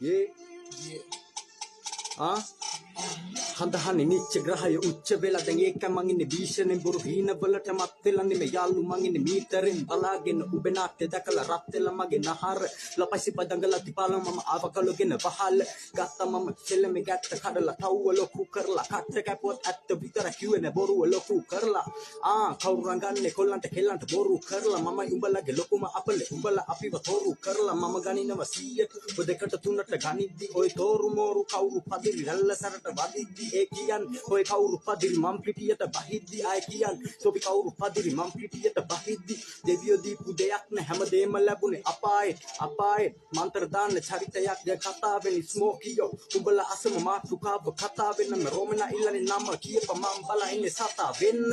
ये Handahani niche grahaya ucca vela දැන් ඒක මං ඉන්නේ භීෂණෙන් බොරු හීන වලට මත් වෙලන්නේ මේ යාළු මං ඉන්නේ මීටරෙන් බලාගෙන උඹේ නාට්‍ය දැකලා රත් වෙලා මගේ නහර ලපසි පදංගලා තිපාල මම ආවකලගෙන වහල් ගත්තා මම සෙල්ලමේ ගැත්ත කඩලා තව්ව ලොකු කරලා කට්ට කැපුවත් ඇත්ත විතර කිව්වේ නෑ බොරුව ලොකු කරලා කවුරුන් ගන්නේ කොල්ලන්ට කෙල්ලන්ට බොරු කරලා මම උඹලගේ ලොකුම අපලේ උඹලා අපිව තෝරු කරලා මම ගනිනවා 100ට ඔය දෙකට තුනට ගනිද්දි ඔය තෝරු මෝරු කවුරු පදිරි රැල්ල සරට වදිද්දි ඒ කියන්නේ ඔය කවුරු පදිරි මම් පිටියට බහිද්දි ආය කියන්නේ සොබි කවුරු පදිරි මම් පිටියට බහිද්දි දෙවියෝ දීපු දෙයක් න හැමදේම ලැබුණේ අපායේ මන්ත්‍ර දාන්න චරිතයක් ය කතාවෙන් ස්මෝකියෝ උඹලා අසම මාතෘකාව කතා වෙනම රෝමනා ඉල්ලන්නේ නම කියප මම් බලා ඉන්නේ සතා වෙන්න